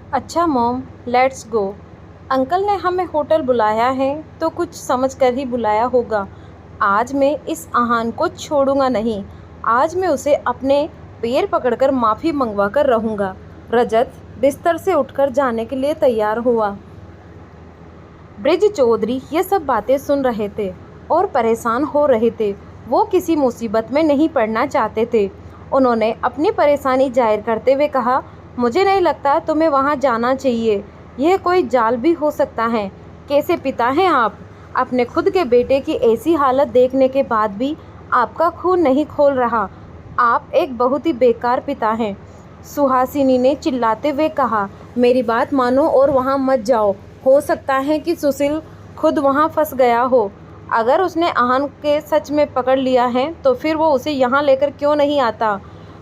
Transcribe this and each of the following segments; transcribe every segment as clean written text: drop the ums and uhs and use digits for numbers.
अच्छा mom, let's go. Uncle ने हमें होटल बुलाया है तो कुछ समझ कर ही बुलाया होगा। आज मैं इस आहान को छोड़ूंगा नहीं। आज मैं उसे अपने पैर पकड़कर माफ़ी मंगवा कर रहूँगा। रजत बिस्तर से उठकर जाने के लिए तैयार हुआ। ब्रिज चौधरी ये सब बातें सुन रहे थे और परेशान हो रहे थे। वो किसी मुसीबत में नहीं पड़ना चाहते थे। उन्होंने अपनी परेशानी जाहिर करते हुए कहा, मुझे नहीं लगता तुम्हें वहाँ जाना चाहिए। यह कोई जाल भी हो सकता है। कैसे पिता हैं आप? अपने खुद के बेटे की ऐसी हालत देखने के बाद भी आपका खून नहीं खोल रहा। आप एक बहुत ही बेकार पिता हैं। सुहासिनी ने चिल्लाते हुए कहा, मेरी बात मानो और वहाँ मत जाओ। हो सकता है कि सुशील खुद वहाँ फंस गया हो। अगर उसने आहान के सच में पकड़ लिया है तो फिर वो उसे यहाँ लेकर क्यों नहीं आता?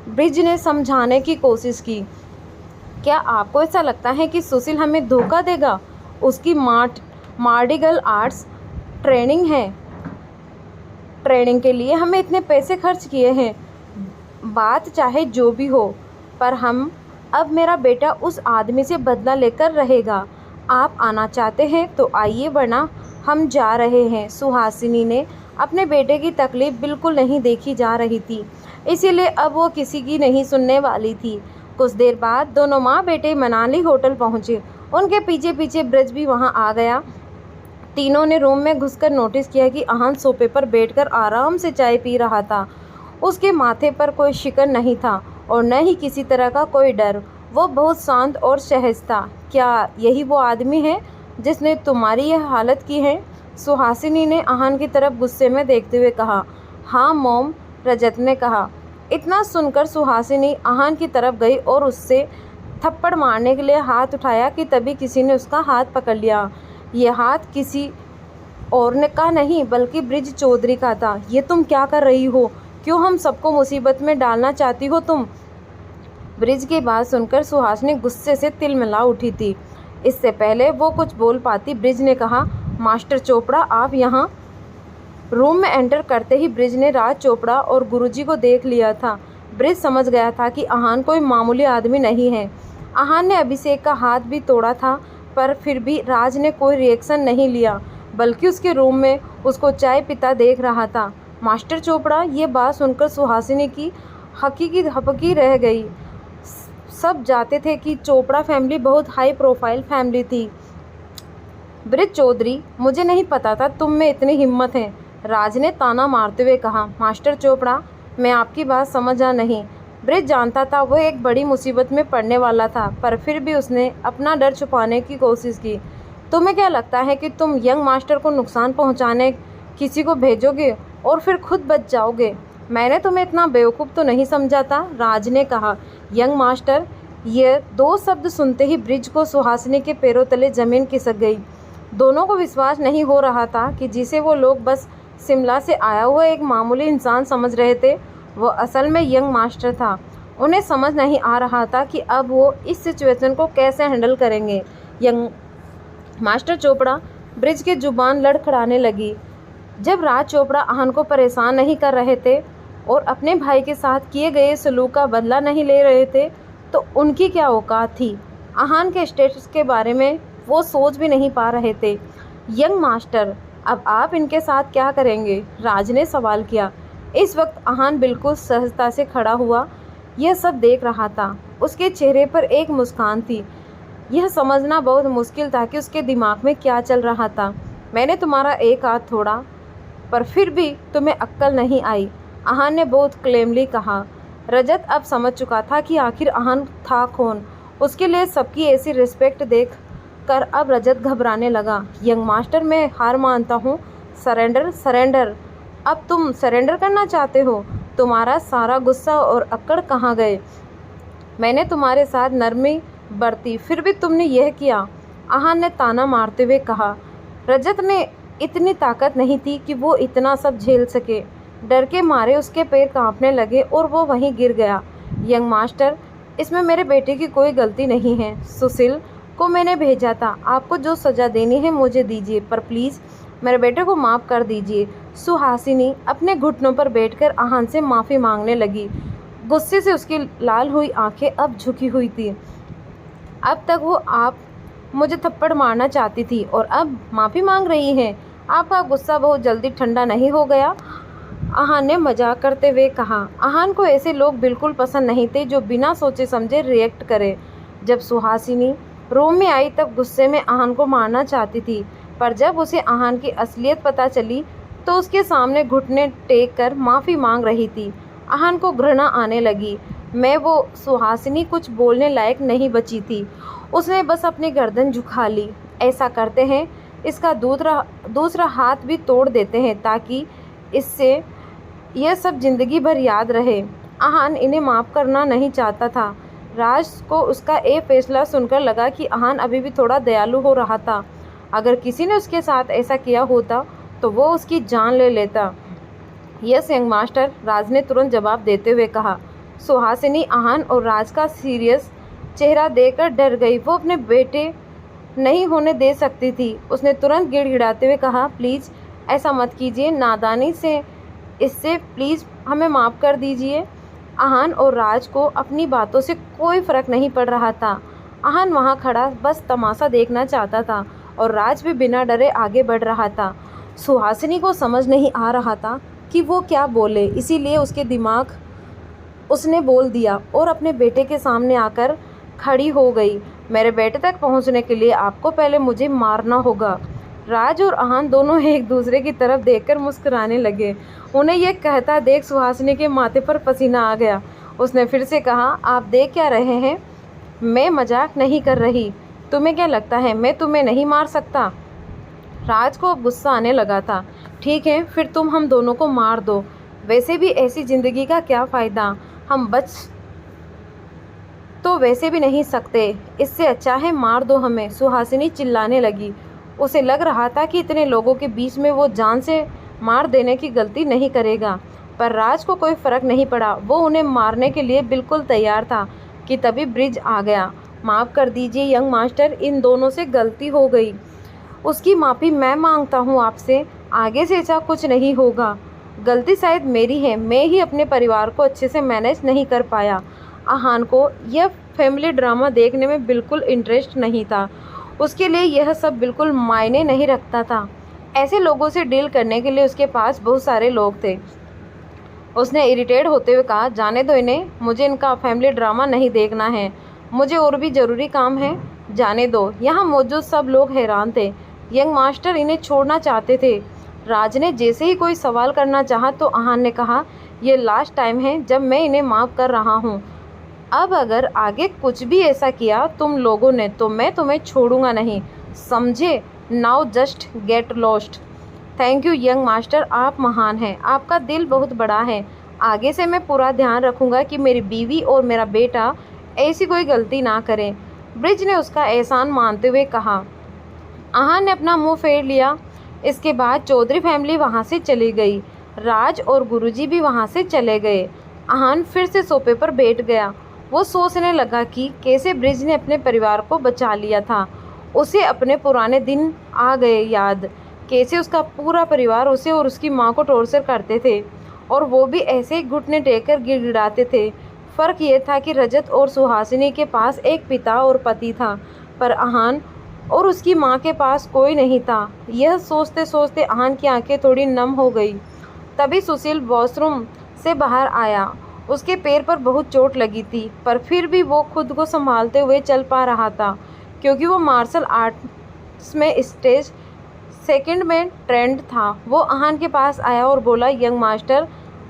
ब्रिज ने समझाने की कोशिश की। क्या आपको ऐसा लगता है कि सुशील हमें धोखा देगा? उसकी मार्डिगल आर्ट्स ट्रेनिंग है। ट्रेनिंग के लिए हमें इतने पैसे खर्च किए हैं। बात चाहे जो भी हो, पर अब मेरा बेटा उस आदमी से बदला लेकर रहेगा। आप आना चाहते हैं तो आइए, वरना हम जा रहे हैं। सुहासिनी ने अपने बेटे की तकलीफ़ बिल्कुल नहीं देखी जा रही थी, इसीलिए अब वो किसी की नहीं सुनने वाली थी। कुछ देर बाद दोनों माँ बेटे मनाली होटल पहुँचे। उनके पीछे पीछे ब्रज भी वहाँ आ गया। तीनों ने रूम में घुसकर नोटिस किया कि आहान सोफे पर बैठकर आराम से चाय पी रहा था। उसके माथे पर कोई शिकन नहीं था और न ही किसी तरह का कोई डर। वो बहुत शांत और सहज था। क्या यही वो आदमी है जिसने तुम्हारी यह हालत की है? सुहासिनी ने आहान की तरफ गुस्से में देखते हुए कहा। हाँ मॉम, रजत ने कहा। इतना सुनकर सुहासिनी आहान की तरफ गई और उससे थप्पड़ मारने के लिए हाथ उठाया कि तभी किसी ने उसका हाथ पकड़ लिया। यह हाथ किसी और ने का नहीं बल्कि ब्रिज चौधरी का था। ये तुम क्या कर रही हो? क्यों हम सबको मुसीबत में डालना चाहती हो तुम? ब्रिज की बात सुनकर सुहासिनी गुस्से से तिलमिला उठी थी। इससे पहले वो कुछ बोल पाती, ब्रिज ने कहा, मास्टर चोपड़ा आप यहाँ। रूम में एंटर करते ही ब्रिज ने राज चोपड़ा और गुरुजी को देख लिया था। ब्रिज समझ गया था कि आहान कोई मामूली आदमी नहीं है। आहान ने अभिषेक का हाथ भी तोड़ा था, पर फिर भी राज ने कोई रिएक्शन नहीं लिया, बल्कि उसके रूम में उसको चाय पीता देख रहा था। मास्टर चोपड़ा, ये बात सुनकर सुहासिनी की हकीकी रह गई। सब जानते थे कि चोपड़ा फैमिली बहुत हाई प्रोफाइल फैमिली थी। ब्रिज चौधरी, मुझे नहीं पता था तुम में इतनी हिम्मत है, राज ने ताना मारते हुए कहा। मास्टर चोपड़ा, मैं आपकी बात समझा नहीं। ब्रिज जानता था वो एक बड़ी मुसीबत में पड़ने वाला था, पर फिर भी उसने अपना डर छुपाने की कोशिश की। तुम्हें क्या लगता है कि तुम यंग मास्टर को नुकसान पहुंचाने किसी को भेजोगे और फिर खुद बच जाओगे? मैंने तुम्हें इतना बेवकूफ़ तो नहीं समझा था, राज ने कहा। यंग मास्टर, ये दो शब्द सुनते ही ब्रिज को सुहासिनी के पैरों तले ज़मीन खिसक गई। दोनों को विश्वास नहीं हो रहा था कि जिसे वो लोग बस शिमला से आया हुआ एक मामूली इंसान समझ रहे थे, वो असल में यंग मास्टर था। उन्हें समझ नहीं आ रहा था कि अब वो इस सिचुएशन को कैसे हैंडल करेंगे। यंग मास्टर चोपड़ा, ब्रिज की जुबान लड़खड़ाने लगी। जब राज चोपड़ा आहान को परेशान नहीं कर रहे थे और अपने भाई के साथ किए गए सलूक का बदला नहीं ले रहे थे, तो उनकी क्या औकात थी? आहान के स्टेटस के बारे में वो सोच भी नहीं पा रहे थे। यंग मास्टर, अब आप इनके साथ क्या करेंगे? राज ने सवाल किया। इस वक्त आहान बिल्कुल सहजता से खड़ा हुआ यह सब देख रहा था। उसके चेहरे पर एक मुस्कान थी। यह समझना बहुत मुश्किल था कि उसके दिमाग में क्या चल रहा था। मैंने तुम्हारा एक हाथ तोड़ा, पर फिर भी तुम्हें अक्ल नहीं आई, आहान ने बहुत क्लेमली कहा। रजत अब समझ चुका था कि आखिर आहान था कौन। उसके लिए सबकी ऐसी रिस्पेक्ट देख कर अब रजत घबराने लगा। यंग मास्टर, मैं हार मानता हूँ। Surrender surrender. अब तुम सरेंडर करना चाहते हो? तुम्हारा सारा गुस्सा और अक्कड़ कहाँ गए? मैंने तुम्हारे साथ नरमी बरती, फिर भी तुमने यह किया, आहान ने ताना मारते हुए कहा। रजत ने इतनी ताकत नहीं थी कि वो इतना सब झेल सके। डर के मारे उसके पैर कांपने लगे और वो वहीं गिर गया। यंग मास्टर, इसमें मेरे बेटे की कोई गलती नहीं है। सुशील को मैंने भेजा था। आपको जो सज़ा देनी है मुझे दीजिए, पर प्लीज़ मेरे बेटे को माफ़ कर दीजिए। सुहासिनी अपने घुटनों पर बैठकर आहान से माफ़ी मांगने लगी। गुस्से से उसकी लाल हुई आंखें अब झुकी हुई थी। अब तक वो आप मुझे थप्पड़ मारना चाहती थी और अब माफ़ी मांग रही हैं। आपका गुस्सा बहुत जल्दी ठंडा नहीं हो गया? आहान ने मजाक करते हुए कहा। आहान को ऐसे लोग बिल्कुल पसंद नहीं थे जो बिना सोचे समझे रिएक्ट करे। जब सुहासिनी रूम में आई तब गुस्से में आहान को मारना चाहती थी, पर जब उसे आहान की असलियत पता चली तो उसके सामने घुटने टेक कर माफ़ी मांग रही थी। आहान को घृणा आने लगी। मैं वो सुहासिनी कुछ बोलने लायक नहीं बची थी। उसने बस अपनी गर्दन झुका ली। ऐसा करते हैं इसका दूसरा हाथ भी तोड़ देते हैं ताकि इससे यह सब जिंदगी भर याद रहे। आहान इन्हें माफ़ करना नहीं चाहता था। राज को उसका ये फैसला सुनकर लगा कि आहान अभी भी थोड़ा दयालु हो रहा था। अगर किसी ने उसके साथ ऐसा किया होता तो वो उसकी जान ले लेता। यस यंग मास्टर, राज ने तुरंत जवाब देते हुए कहा। सुहासिनी आहान और राज का सीरियस चेहरा देखकर डर गई। वो अपने बेटे नहीं होने दे सकती थी। उसने तुरंत गिड़गिड़ाते हुए कहा, प्लीज़ ऐसा मत कीजिए, नादानी से इससे प्लीज़ हमें माफ़ कर दीजिए। आहान और राज को अपनी बातों से कोई फ़र्क नहीं पड़ रहा था। आहान वहाँ खड़ा बस तमाशा देखना चाहता था और राज भी बिना डरे आगे बढ़ रहा था। सुहासिनी को समझ नहीं आ रहा था कि वो क्या बोले, इसीलिए उसने बोल दिया और अपने बेटे के सामने आकर खड़ी हो गई। मेरे बेटे तक पहुंचने के लिए आपको पहले मुझे मारना होगा। राज और आहान दोनों एक दूसरे की तरफ देखकर मुस्कुराने लगे। उन्हें यह कहता देख सुहासिनी के माथे पर पसीना आ गया। उसने फिर से कहा, आप देख क्या रहे हैं? मैं मजाक नहीं कर रही। तुम्हें क्या लगता है मैं तुम्हें नहीं मार सकता? राज को अब गुस्सा आने लगा था। ठीक है, फिर तुम हम दोनों को मार दो। वैसे भी ऐसी ज़िंदगी का क्या फ़ायदा, हम बच तो वैसे भी नहीं सकते। इससे अच्छा है मार दो हमें। सुहासिनी चिल्लाने लगी। उसे लग रहा था कि इतने लोगों के बीच में वो जान से मार देने की गलती नहीं करेगा, पर राज को कोई फ़र्क नहीं पड़ा। वो उन्हें मारने के लिए बिल्कुल तैयार था कि तभी ब्रिज आ गया। माफ़ कर दीजिए यंग मास्टर, इन दोनों से गलती हो गई। उसकी माफ़ी मैं मांगता हूँ आपसे। आगे से ऐसा कुछ नहीं होगा। गलती शायद मेरी है, मैं ही अपने परिवार को अच्छे से मैनेज नहीं कर पाया। आहान को यह फैमिली ड्रामा देखने में बिल्कुल इंटरेस्ट नहीं था। उसके लिए यह सब बिल्कुल मायने नहीं रखता था। ऐसे लोगों से डील करने के लिए उसके पास बहुत सारे लोग थे। उसने इरिटेट होते हुए कहा, जाने दो इन्हें, मुझे इनका फैमिली ड्रामा नहीं देखना है। मुझे और भी ज़रूरी काम है, जाने दो। यहाँ मौजूद सब लोग हैरान थे। यंग मास्टर इन्हें छोड़ना चाहते थे। राज ने जैसे ही कोई सवाल करना चाहा तो आहान ने कहा, यह लास्ट टाइम है जब मैं इन्हें माफ़ कर रहा हूँ। अब अगर आगे कुछ भी ऐसा किया तुम लोगों ने तो मैं तुम्हें छोड़ूंगा नहीं, समझे? Now just get lost. Thank you young master, आप महान हैं। आपका दिल बहुत बड़ा है। आगे से मैं पूरा ध्यान रखूंगा कि मेरी बीवी और मेरा बेटा ऐसी कोई गलती ना करें। ब्रिज ने उसका एहसान मानते हुए कहा। आहान ने अपना मुंह फेर लिया। इसके बाद चौधरी फैमिली वहाँ से चली गई। राज और गुरुजी भी वहाँ से चले गए। आहान फिर से सोफे पर बैठ गया। वो सोचने लगा कि कैसे ब्रिज ने अपने परिवार को बचा लिया था। उसे अपने पुराने दिन आ गए याद, कैसे उसका पूरा परिवार उसे और उसकी माँ को टॉर्चर करते थे और वो भी ऐसे ही घुटने टेककर गिड़गिड़ाते थे। फ़र्क ये था कि रजत और सुहासिनी के पास एक पिता और पति था, पर आहान और उसकी माँ के पास कोई नहीं था। यह सोचते सोचते आहान की आंखें थोड़ी नम हो गई। तभी सुशील वॉशरूम से बाहर आया। उसके पैर पर बहुत चोट लगी थी, पर फिर भी वो खुद को संभालते हुए चल पा रहा था, क्योंकि वो मार्शल आर्ट्स में स्टेज सेकंड में ट्रेंड था। वो आहान के पास आया और बोला, यंग मास्टर,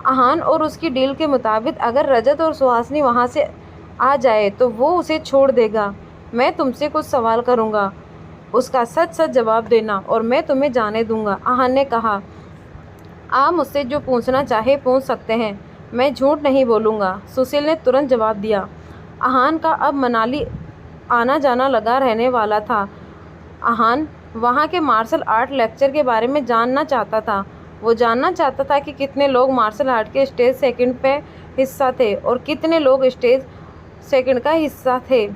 आहान और उसकी डील के मुताबिक अगर रजत और सुहासिनी वहाँ से आ जाए तो वो उसे छोड़ देगा। मैं तुमसे कुछ सवाल करूँगा, उसका सच सच जवाब देना और मैं तुम्हें जाने दूँगा। आहान ने कहा, आप मुझसे जो पूछना चाहे पूछ सकते हैं, मैं झूठ नहीं बोलूँगा। सुशील ने तुरंत जवाब दिया। आहान का अब मनाली आना जाना लगा रहने वाला था। आहान वहाँ के मार्शल आर्ट लेक्चर के बारे में जानना चाहता था। वो जानना चाहता था कि कितने लोग मार्शल आर्ट के स्टेज सेकंड पे हिस्सा थे और कितने लोग स्टेज सेकंड का हिस्सा थे।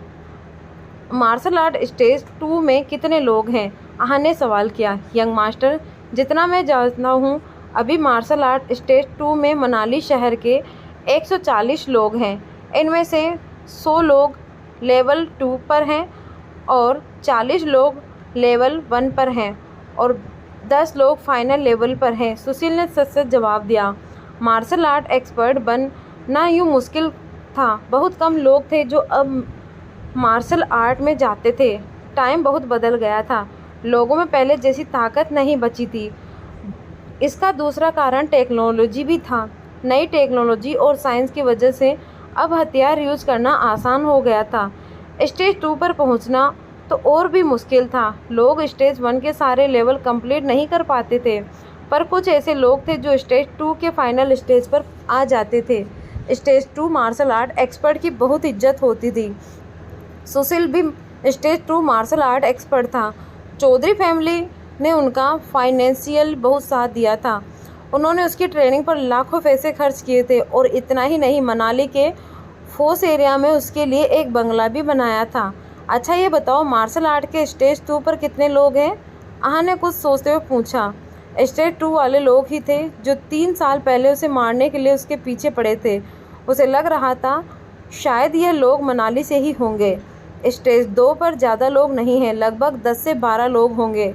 मार्शल आर्ट स्टेज 2 में कितने लोग हैं? आहान ने सवाल किया। यंग मास्टर, जितना मैं जानता हूँ अभी मार्शल आर्ट स्टेज 2 में मनाली शहर के 140 लोग हैं। इनमें से 100 लोग लेवल 2 पर हैं और 40 लोग लेवल 1 पर हैं और 10 लोग फाइनल लेवल पर हैं। सुशील ने सच सच जवाब दिया। मार्शल आर्ट एक्सपर्ट बनना यूँ मुश्किल था। बहुत कम लोग थे जो अब मार्शल आर्ट में जाते थे। टाइम बहुत बदल गया था। लोगों में पहले जैसी ताकत नहीं बची थी। इसका दूसरा कारण टेक्नोलॉजी भी था। नई टेक्नोलॉजी और साइंस की वजह से अब हथियार यूज़ करना आसान हो गया था। स्टेज 2 पर पहुंचना तो और भी मुश्किल था। लोग स्टेज 1 के सारे लेवल कंप्लीट नहीं कर पाते थे, पर कुछ ऐसे लोग थे जो स्टेज 2 के फाइनल स्टेज पर आ जाते थे। स्टेज 2 मार्शल आर्ट एक्सपर्ट की बहुत इज्जत होती थी। सुशील भी स्टेज 2 मार्शल आर्ट एक्सपर्ट था। चौधरी फैमिली ने उनका फाइनेंशियल बहुत साथ दिया था। उन्होंने उसकी ट्रेनिंग पर लाखों पैसे खर्च किए थे और इतना ही नहीं, मनाली के फोर्स एरिया में उसके लिए एक बंगला भी बनाया था। अच्छा ये बताओ, मार्शल आर्ट के स्टेज 2 पर कितने लोग हैं? आहा ने कुछ सोचते हुए पूछा। स्टेज 2 वाले लोग ही थे जो 3 साल पहले उसे मारने के लिए उसके पीछे पड़े थे। उसे लग रहा था शायद यह लोग मनाली से ही होंगे। स्टेज 2 पर ज़्यादा लोग नहीं हैं, लगभग 10 से 12 लोग होंगे।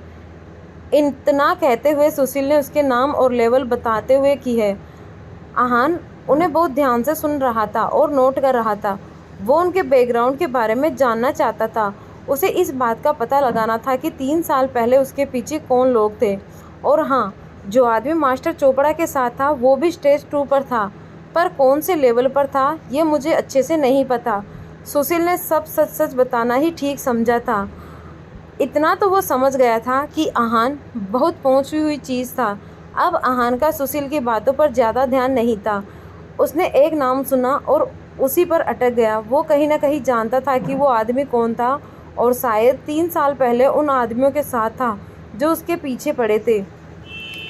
इतना कहते हुए सुशील ने उसके नाम और लेवल बताते हुए की है। आहान उन्हें बहुत ध्यान से सुन रहा था और नोट कर रहा था। वो उनके बैकग्राउंड के बारे में जानना चाहता था। उसे इस बात का पता लगाना था कि 3 साल पहले उसके पीछे कौन लोग थे। और हाँ, जो आदमी मास्टर चोपड़ा के साथ था वो भी स्टेज 2 पर था, पर कौन से लेवल पर था ये मुझे अच्छे से नहीं पता। सुशील ने सब सच सच बताना ही ठीक समझा था। इतना तो वो समझ गया था कि आहान बहुत पहुंची हुई चीज़ था। अब आहान का सुशील की बातों पर ज़्यादा ध्यान नहीं था। उसने एक नाम सुना और उसी पर अटक गया। वो कहीं ना कहीं जानता था कि वो आदमी कौन था और शायद 3 साल पहले उन आदमियों के साथ था जो उसके पीछे पड़े थे।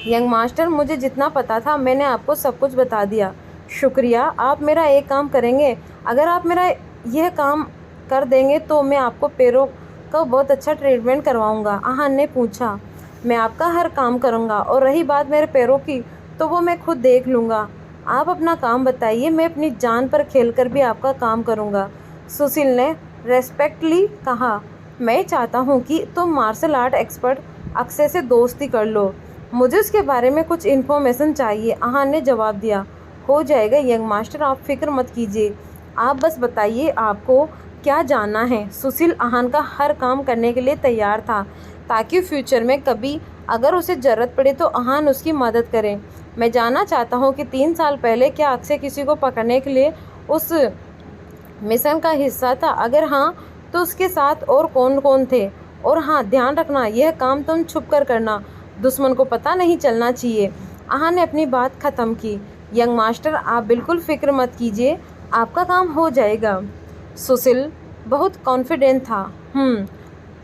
यंग मास्टर, मुझे जितना पता था मैंने आपको सब कुछ बता दिया। शुक्रिया। आप मेरा एक काम करेंगे? अगर आप मेरा यह काम कर देंगे तो मैं आपको पैरों का बहुत अच्छा ट्रीटमेंट करवाऊंगा। आहान ने पूछा। मैं आपका हर काम करूंगा और रही बात मेरे पैरों की तो वो मैं खुद देख लूँगा। आप अपना काम बताइए, मैं अपनी जान पर खेलकर भी आपका काम करूंगा। सुशील ने रेस्पेक्टली कहा। मैं चाहता हूँ कि तुम मार्शल आर्ट एक्सपर्ट अक्षय से दोस्ती कर लो। मुझे उसके बारे में कुछ इन्फॉर्मेशन चाहिए। आहान ने जवाब दिया। हो जाएगा यंग मास्टर, आप फिक्र मत कीजिए। आप बस बताइए आपको क्या जानना है। सुशील आहान का हर काम करने के लिए तैयार था ताकि फ्यूचर में कभी अगर उसे ज़रूरत पड़े तो आहान उसकी मदद करे। मैं जानना चाहता हूँ कि 3 साल पहले क्या अक्षय किसी को पकड़ने के लिए उस मिशन का हिस्सा था? अगर हाँ तो उसके साथ और कौन कौन थे? और हाँ, ध्यान रखना यह काम तुम छुप कर करना, दुश्मन को पता नहीं चलना चाहिए। आहान ने अपनी बात ख़त्म की। यंग मास्टर, आप बिल्कुल फ़िक्र मत कीजिए, आपका काम हो जाएगा। सुशील बहुत कॉन्फिडेंट था।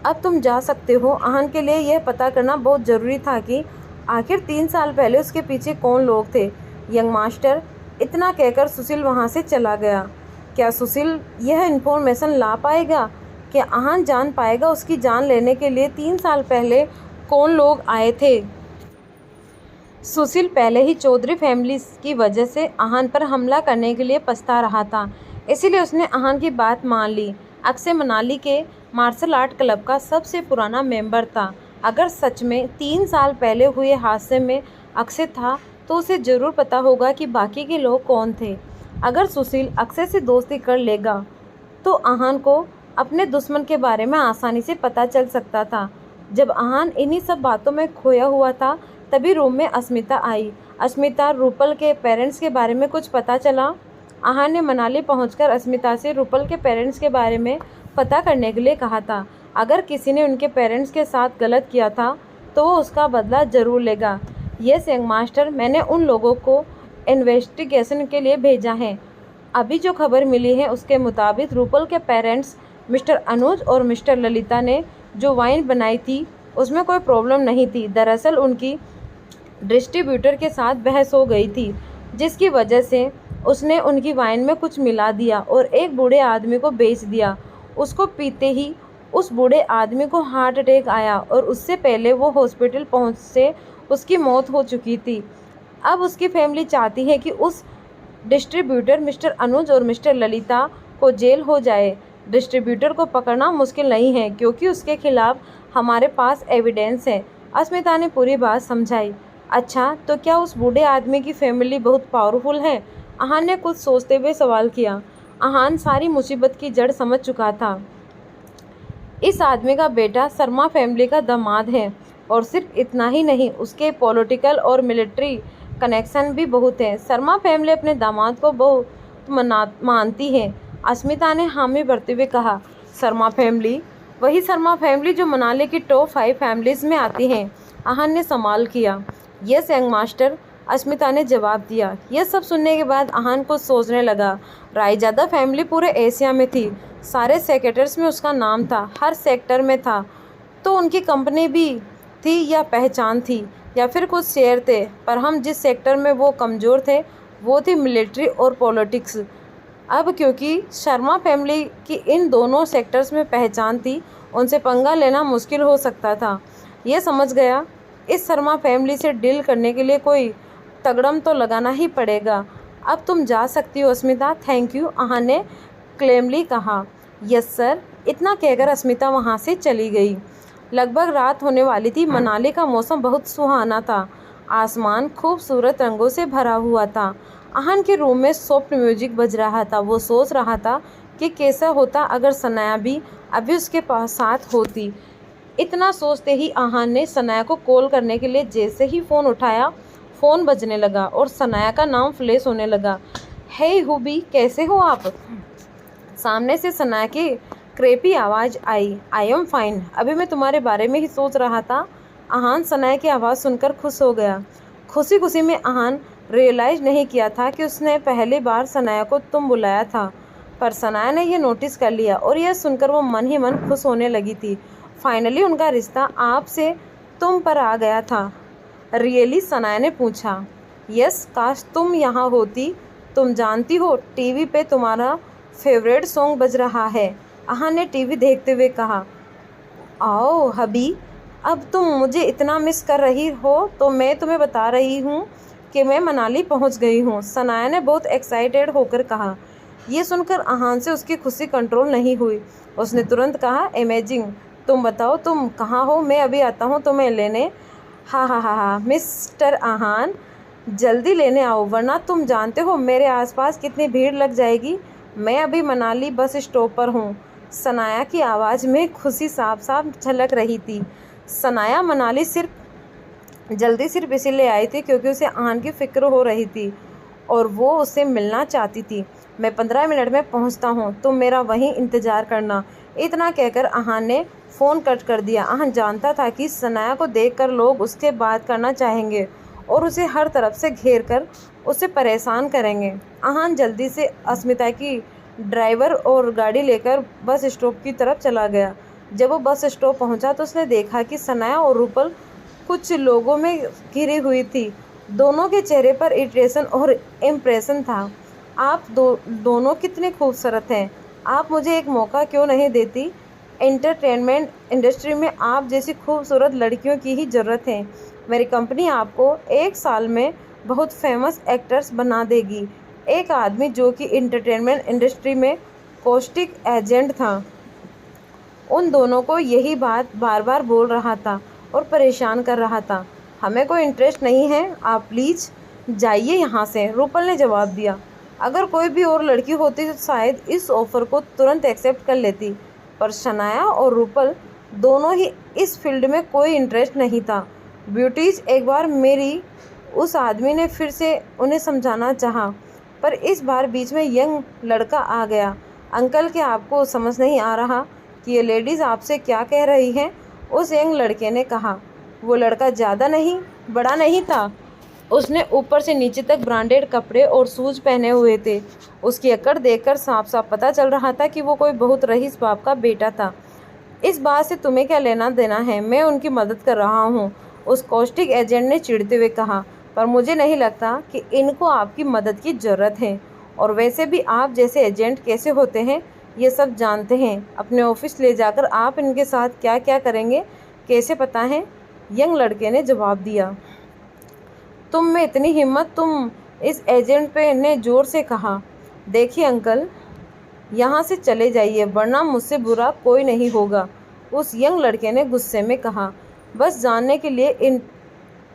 अब तुम जा सकते हो। आहान के लिए यह पता करना बहुत ज़रूरी था कि आखिर 3 साल पहले उसके पीछे कौन लोग थे। यंग मास्टर, इतना कहकर सुशील वहाँ से चला गया। क्या सुशील यह इन्फॉर्मेशन ला पाएगा? क्या आहान जान पाएगा उसकी जान लेने के लिए 3 साल पहले कौन लोग आए थे? सुशील पहले ही चौधरी फैमिली की वजह से आहान पर हमला करने के लिए पछता रहा था, इसीलिए उसने आहान की बात मान ली। अक्षय मनाली के मार्शल आर्ट क्लब का सबसे पुराना मेंबर था। अगर सच में 3 साल पहले हुए हादसे में अक्षय था तो उसे ज़रूर पता होगा कि बाकी के लोग कौन थे। अगर सुशील अक्षय से दोस्ती कर लेगा तो आहान को अपने दुश्मन के बारे में आसानी से पता चल सकता था। जब आहान इन्हीं सब बातों में खोया हुआ था तभी रूम में अस्मिता आई। अस्मिता, रूपल के पेरेंट्स के बारे में कुछ पता चला? आहान ने मनाली पहुंचकर अस्मिता से रूपल के पेरेंट्स के बारे में पता करने के लिए कहा था। अगर किसी ने उनके पेरेंट्स के साथ गलत किया था तो वो उसका बदला ज़रूर लेगा। यस यंग मास्टर, मैंने उन लोगों को इन्वेस्टिगेशन के लिए भेजा है। अभी जो खबर मिली है उसके मुताबिक रूपल के पेरेंट्स मिस्टर अनुज और मिस्टर ललिता ने जो वाइन बनाई थी उसमें कोई प्रॉब्लम नहीं थी। दरअसल उनकी डिस्ट्रीब्यूटर के साथ बहस हो गई थी जिसकी वजह से उसने उनकी वाइन में कुछ मिला दिया और एक बूढ़े आदमी को बेच दिया। उसको पीते ही उस बूढ़े आदमी को हार्ट अटैक आया और उससे पहले वो हॉस्पिटल पहुंच से उसकी मौत हो चुकी थी। अब उसकी फैमिली चाहती है कि उस डिस्ट्रीब्यूटर मिस्टर अनुज और मिस्टर ललिता को जेल हो जाए। डिस्ट्रीब्यूटर को पकड़ना मुश्किल नहीं है क्योंकि उसके खिलाफ हमारे पास एविडेंस है। अस्मिता ने पूरी बात समझाई। अच्छा, तो क्या उस बूढ़े आदमी की फैमिली बहुत पावरफुल है? आहान ने कुछ सोचते हुए सवाल किया। आहान सारी मुसीबत की जड़ समझ चुका था। इस आदमी का बेटा शर्मा फैमिली का दामाद है और सिर्फ इतना ही नहीं, उसके पॉलिटिकल और मिलिट्री कनेक्शन भी बहुत हैं। शर्मा फैमिली अपने दामाद को बहुत मानती है। अस्मिता ने हामी भरते हुए कहा। शर्मा फैमिली? वही शर्मा फैमिली जो मनाली की टॉप 5 फैमिलीज में आती हैं। आहान ने सवाल किया। यस यंग मास्टर, अस्मिता ने जवाब दिया। यह सब सुनने के बाद आहान को सोचने लगा। रायजादा फैमिली पूरे एशिया में थी, सारे सेक्टर्स में उसका नाम था, हर सेक्टर में था। तो उनकी कंपनी भी थी या पहचान थी या फिर कुछ शेयर थे, पर हम जिस सेक्टर में वो कमज़ोर थे वो थी मिलिट्री और पॉलिटिक्स। अब क्योंकि शर्मा फैमिली की इन दोनों सेक्टर्स में पहचान थी, उनसे पंगा लेना मुश्किल हो सकता था। ये समझ गया, इस शर्मा फैमिली से डील करने के लिए कोई तगड़म तो लगाना ही पड़ेगा। अब तुम जा सकती हो अस्मिता। थैंक यू, आहान ने क्लेमली कहा। Yes sir. इतना कहकर अस्मिता वहाँ से चली गई। लगभग रात होने वाली थी। मनाली का मौसम बहुत सुहाना था। आसमान खूबसूरत रंगों से भरा हुआ था। आहान के रूम में सॉफ्ट म्यूजिक बज रहा था। वो सोच रहा था कि कैसा होता अगर सनाया भी अभी उसके पास साथ होती। इतना सोचते ही आहान ने सनाया को कॉल करने के लिए जैसे ही फ़ोन उठाया, फ़ोन बजने लगा और सनाया का नाम फ्लैश होने लगा। हे हुबी, कैसे हो आप? सामने से सनाया की क्रेपी आवाज़ आई। आई एम फाइन, अभी मैं तुम्हारे बारे में ही सोच रहा था। आहान सनाया की आवाज़ सुनकर खुश हो गया। खुशी खुशी में आहान रियलाइज़ नहीं किया था कि उसने पहली बार सनाया को तुम बुलाया था, पर सनाया ने यह नोटिस कर लिया और यह सुनकर वो मन ही मन खुश होने लगी थी। फाइनली उनका रिश्ता आप से तुम पर आ गया था। रियली? सनाया ने पूछा। यस, काश तुम यहाँ होती। तुम जानती हो टीवी पे तुम्हारा फेवरेट सॉन्ग बज रहा है। आहान ने टीवी देखते हुए कहा। आओ हबी, अब तुम मुझे इतना मिस कर रही हो तो मैं तुम्हें बता रही हूँ कि मैं मनाली पहुँच गई हूँ, सनाया ने बहुत एक्साइटेड होकर कहा। ये सुनकर आहान से उसकी खुशी कंट्रोल नहीं हुई। उसने तुरंत कहा, अमेजिंग, तुम बताओ तुम कहाँ हो, मैं अभी आता हूँ तुम्हें लेने। हाँ हाँ हाँ हाँ मिस्टर आहान, जल्दी लेने आओ वरना तुम जानते हो मेरे आसपास कितनी भीड़ लग जाएगी। मैं अभी मनाली बस स्टॉप पर हूँ। सनाया की आवाज़ में खुशी साफ साफ झलक रही थी। सनाया मनाली सिर्फ इसीलिए आई थी क्योंकि उसे आहान की फ़िक्र हो रही थी और वो उससे मिलना चाहती थी। मैं 15 मिनट में पहुंचता हूं, तुम मेरा वहीं इंतज़ार करना। इतना कहकर आहान ने फ़ोन कट कर दिया। आहान जानता था कि सनाया को देखकर लोग उससे बात करना चाहेंगे और उसे हर तरफ से घेर कर उसे परेशान करेंगे। आहान जल्दी से अस्मिता की ड्राइवर और गाड़ी लेकर बस स्टॉप की तरफ चला गया। जब वो बस स्टॉप पहुंचा तो उसने देखा कि सनाया और रूपल कुछ लोगों में घिरी हुई थी। दोनों के चेहरे पर इरिटेशन और इम्प्रेशन था। आप दोनों कितने खूबसूरत हैं। आप मुझे एक मौका क्यों नहीं देती? एंटरटेनमेंट इंडस्ट्री में आप जैसी खूबसूरत लड़कियों की ही ज़रूरत है। मेरी कंपनी आपको 1 साल में बहुत फेमस एक्टर्स बना देगी। एक आदमी जो कि एंटरटेनमेंट इंडस्ट्री में कॉस्टिक एजेंट था, उन दोनों को यही बात बार बार बोल रहा था और परेशान कर रहा था। हमें कोई इंटरेस्ट नहीं है, आप प्लीज़ जाइए यहाँ से, रूपल ने जवाब दिया। अगर कोई भी और लड़की होती तो शायद इस ऑफ़र को तुरंत एक्सेप्ट कर लेती, पर सनाया और रूपल दोनों ही इस फील्ड में कोई इंटरेस्ट नहीं था। ब्यूटीज़, एक बार मेरी उस आदमी ने फिर से उन्हें समझाना चाहा, पर इस बार बीच में यंग लड़का आ गया। अंकल, क्या आपको समझ नहीं आ रहा कि ये लेडीज़ आपसे क्या कह रही हैं? उस यंग लड़के ने कहा। वो लड़का ज़्यादा नहीं बड़ा नहीं था। उसने ऊपर से नीचे तक ब्रांडेड कपड़े और शूज़ पहने हुए थे। उसकी अकड़ देखकर साफ साफ पता चल रहा था कि वो कोई बहुत रईस बाप का बेटा था। इस बात से तुम्हें क्या लेना देना है? मैं उनकी मदद कर रहा हूँ, उस कॉस्टिक एजेंट ने चिढ़ते हुए कहा। पर मुझे नहीं लगता कि इनको आपकी मदद की ज़रूरत है, और वैसे भी आप जैसे एजेंट कैसे होते हैं ये सब जानते हैं। अपने ऑफिस ले जाकर आप इनके साथ क्या क्या करेंगे कैसे पता है? यंग लड़के ने जवाब दिया। तुम में इतनी हिम्मत? तुम इस एजेंट पे ने ज़ोर से कहा। देखिए अंकल, यहाँ से चले जाइए वरना मुझसे बुरा कोई नहीं होगा, उस यंग लड़के ने गुस्से में कहा। बस जानने के लिए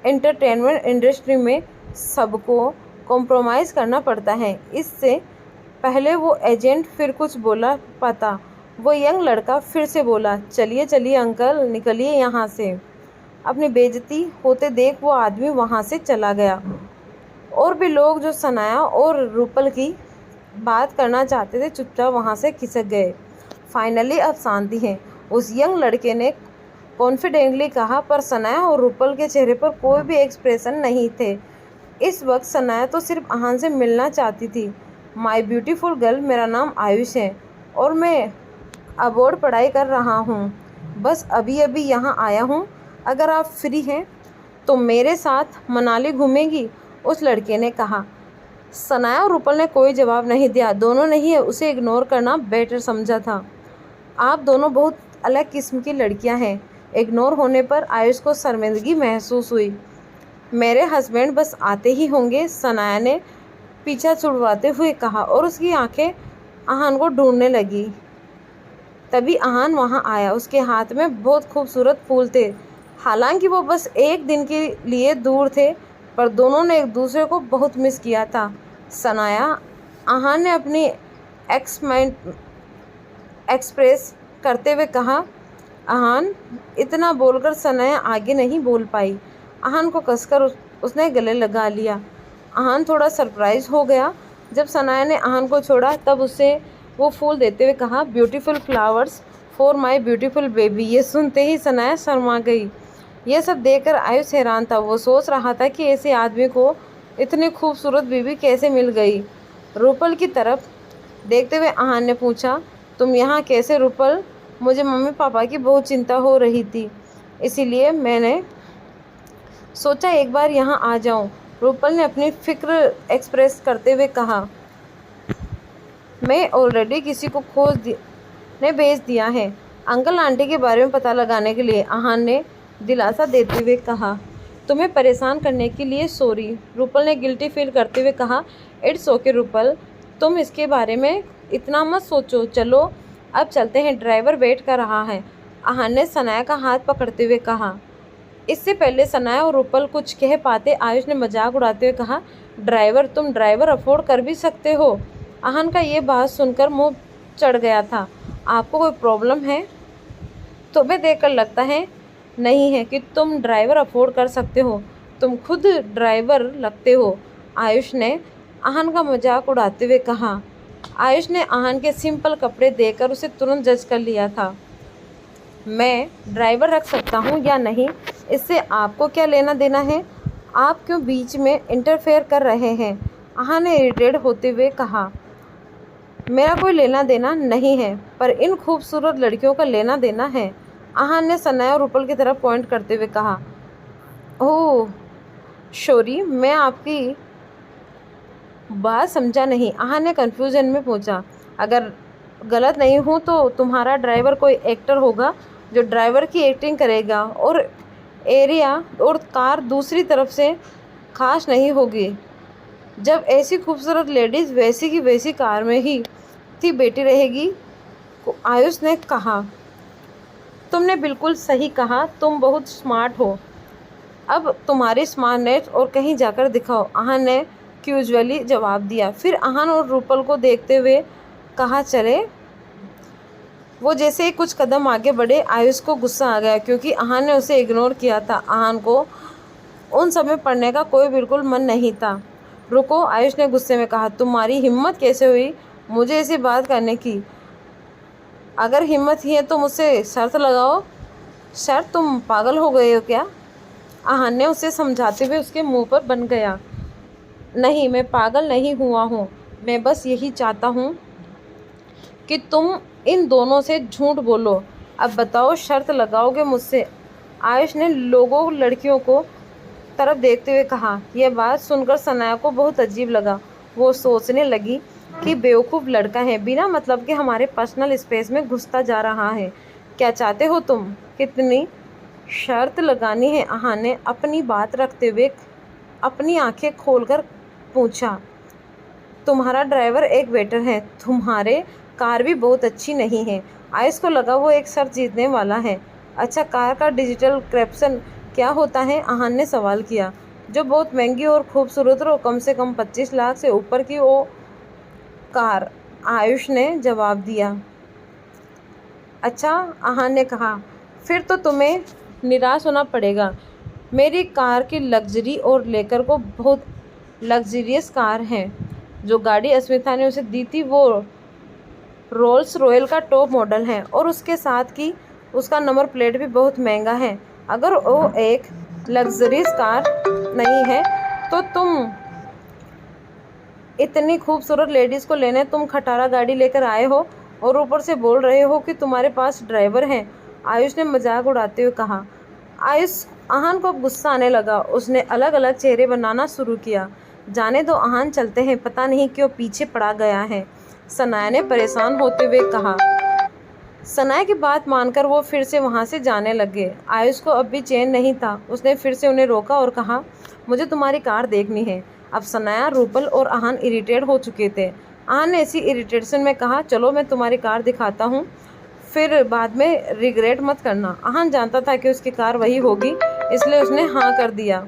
एंटरटेनमेंट इंडस्ट्री में सबको कॉम्प्रोमाइज़ करना पड़ता है। इससे पहले वो एजेंट फिर कुछ बोला पाता। वो यंग लड़का फिर से बोला, चलिए चलिए अंकल, निकलिए यहाँ से। अपनी बेइज्जती होते देख वो आदमी वहाँ से चला गया। और भी लोग जो सनाया और रूपल की बात करना चाहते थे चुपचाप वहाँ से खिसक गए। फाइनली अब शांति है, उस यंग लड़के ने कॉन्फिडेंटली कहा। पर सनाया और रूपल के चेहरे पर कोई भी एक्सप्रेशन नहीं थे। इस वक्त सनाया तो सिर्फ आहान से मिलना चाहती थी। माय ब्यूटीफुल गर्ल, मेरा नाम आयुष है और मैं अबोर्ड पढ़ाई कर रहा हूँ। बस अभी अभी यहाँ आया हूँ। अगर आप फ्री हैं तो मेरे साथ मनाली घूमेंगी, उस लड़के ने कहा। सनाया और रूपल ने कोई जवाब नहीं दिया। दोनों ने ही उसे इग्नोर करना बेटर समझा था। आप दोनों बहुत अलग किस्म की लड़कियां हैं। इग्नोर होने पर आयुष को शर्मिंदगी महसूस हुई। मेरे हस्बैंड बस आते ही होंगे, सनाया ने पीछा छुड़वाते हुए कहा और उसकी आंखें आहान को ढूंढने लगी। तभी आहान वहां आया। उसके हाथ में बहुत खूबसूरत फूल थे। हालांकि वो बस एक दिन के लिए दूर थे, पर दोनों ने एक दूसरे को बहुत मिस किया था। सनाया, आहान ने अपनी एक्सप्रेस करते हुए कहा। आहान, इतना बोलकर सनाया आगे नहीं बोल पाई। आहान को कसकर उसने गले लगा लिया। आहान थोड़ा सरप्राइज हो गया। जब सनाया ने आहान को छोड़ा तब उसे वो फूल देते हुए कहा, beautiful flowers for my beautiful baby. ये सुनते ही सनाया शर्मा गई। यह सब देखकर आयुष हैरान था। वो सोच रहा था कि ऐसे आदमी को इतनी खूबसूरत बीवी कैसे मिल गई। रूपल की तरफ देखते हुए आहान ने पूछा, तुम यहाँ कैसे रूपल? मुझे मम्मी पापा की बहुत चिंता हो रही थी, इसीलिए मैंने सोचा एक बार यहाँ आ जाऊँ। रूपल ने अपनी फिक्र एक्सप्रेस करते हुए कहा। मैं ऑलरेडी किसी को ने भेज दिया है अंकल आंटी के बारे में पता लगाने के लिए, आहान ने दिलासा देते हुए कहा। तुम्हें परेशान करने के लिए सॉरी, रूपल ने गिल्टी फील करते हुए कहा। इट्स ओके रूपल, तुम इसके बारे में इतना मत सोचो। चलो अब चलते हैं, ड्राइवर वेट कर रहा है, आहान ने सनाया का हाथ पकड़ते हुए कहा। इससे पहले सनाया और रूपल कुछ कह पाते आयुष ने मजाक उड़ाते हुए कहा, ड्राइवर, तुम ड्राइवर अफोर्ड कर भी सकते हो। आहान का ये बात सुनकर मुंह चढ़ गया था। आपको कोई प्रॉब्लम है? तुम्हें देखकर लगता है नहीं है कि तुम ड्राइवर अफोर्ड कर सकते हो, तुम खुद ड्राइवर लगते हो, आयुष ने आहान का मजाक उड़ाते हुए कहा। आयुष ने आहान के सिंपल कपड़े देखकर उसे तुरंत जज कर लिया था। मैं ड्राइवर रख सकता हूँ या नहीं, इससे आपको क्या लेना देना है? आप क्यों बीच में इंटरफेयर कर रहे हैं? आहान ने इरिटेट होते हुए कहा। मेरा कोई लेना देना नहीं है, पर इन खूबसूरत लड़कियों का लेना देना है, आहान ने सनाया और रूपल की तरफ पॉइंट करते हुए कहा। ओह शोरी, मैं आपकी बात समझा नहीं, आहान ने कन्फ्यूजन में पूछा। अगर गलत नहीं हूँ तो तुम्हारा ड्राइवर कोई एक्टर होगा जो ड्राइवर की एक्टिंग करेगा, और एरिया और कार दूसरी तरफ से खास नहीं होगी। जब ऐसी खूबसूरत लेडीज़ वैसी की वैसी कार में ही थी बैठी रहेगी, आयुष ने कहा। तुमने बिल्कुल सही कहा, तुम बहुत स्मार्ट हो। अब तुम्हारी स्मार्टनेस और कहीं जाकर दिखाओ, आहान ने क्यूजुअली जवाब दिया। फिर आहान और रूपल को देखते हुए कहा, चले। वो जैसे ही कुछ कदम आगे बढ़े, आयुष को गुस्सा आ गया क्योंकि आहान ने उसे इग्नोर किया था। आहान को उन सब में पढ़ने का कोई बिल्कुल मन नहीं था। रुको, आयुष ने गुस्से में कहा, तुम्हारी हिम्मत कैसे हुई मुझे ऐसी बात करने की? अगर हिम्मत ही है तो मुझसे शर्त लगाओ। शर्त? तुम पागल हो गए हो क्या? आहान ने उसे समझाते हुए उसके मुंह पर बन गया। नहीं, मैं पागल नहीं हुआ हूँ, मैं बस यही चाहता हूँ कि तुम इन दोनों से झूठ बोलो। अब बताओ, शर्त लगाओगे मुझसे? आयुष ने लोगों लड़कियों को तरफ देखते हुए कहा। यह बात सुनकर सनाया को बहुत अजीब लगा। वो सोचने लगी कि बेवकूफ़ लड़का है, बिना मतलब के हमारे पर्सनल स्पेस में घुसता जा रहा है। क्या चाहते हो तुम? कितनी शर्त लगानी है? आहान ने अपनी बात रखते हुए अपनी आंखें खोलकर पूछा। तुम्हारा ड्राइवर एक वेटर है, तुम्हारे कार भी बहुत अच्छी नहीं है। आयुष को लगा वो एक शर्त जीतने वाला है। अच्छा, कार का डिजिटल कैप्शन क्या होता है? आहान ने सवाल किया। जो बहुत महंगी और खूबसूरत और कम से कम 25 लाख से ऊपर की वो कार, आयुष ने जवाब दिया। अच्छा, आहान ने कहा, फिर तो तुम्हें निराश होना पड़ेगा। मेरी कार की लग्जरी और लेकर को बहुत लग्जरियस कार है। जो गाड़ी अस्मिता ने उसे दी थी वो रोल्स रॉयल का टॉप मॉडल है और उसके साथ की उसका नंबर प्लेट भी बहुत महंगा है। अगर वो एक लग्जरियस कार नहीं है तो तुम इतनी खूबसूरत लेडीज़ को लेने तुम खटारा गाड़ी लेकर आए हो और ऊपर से बोल रहे हो कि तुम्हारे पास ड्राइवर हैं। आयुष ने मजाक उड़ाते हुए कहा। आहान को गुस्सा आने लगा। उसने अलग अलग चेहरे बनाना शुरू किया। जाने दो आहान, चलते हैं, पता नहीं क्यों पीछे पड़ा गया है, सनाया ने परेशान होते हुए कहा। सनाया की बात मानकर वो फिर से वहाँ से जाने लगे। आयुष को अब भी चैन नहीं था। उसने फिर से उन्हें रोका और कहा, मुझे तुम्हारी कार देखनी है। अब सनाया, रूपल और आहान इरिटेट हो चुके थे। आहान ने ऐसी इरिटेशन में कहा, चलो मैं तुम्हारी कार दिखाता हूँ, फिर बाद में रिग्रेट मत करना। आहान जानता था कि उसकी कार वही होगी, इसलिए उसने हाँ कर दिया।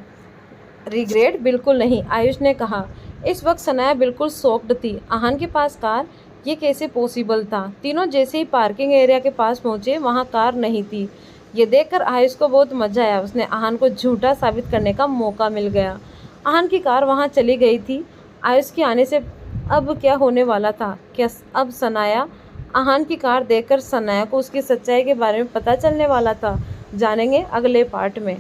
रिग्रेट बिल्कुल नहीं, आयुष ने कहा। इस वक्त सनाया बिल्कुल शॉक्ड थी। आहान के पास कार, ये कैसे पॉसिबल था? तीनों जैसे ही पार्किंग एरिया के पास पहुंचे, वहां कार नहीं थी। ये देखकर आयुष को बहुत मजा आया। उसने आहान को झूठा साबित करने का मौका मिल गया। आहान की कार वहां चली गई थी। आयुष के आने से अब क्या होने वाला था? क्या अब सनाया, आहान की कार देखकर सनाया को उसकी सच्चाई के बारे में पता चलने वाला था? जानेंगे अगले पार्ट में।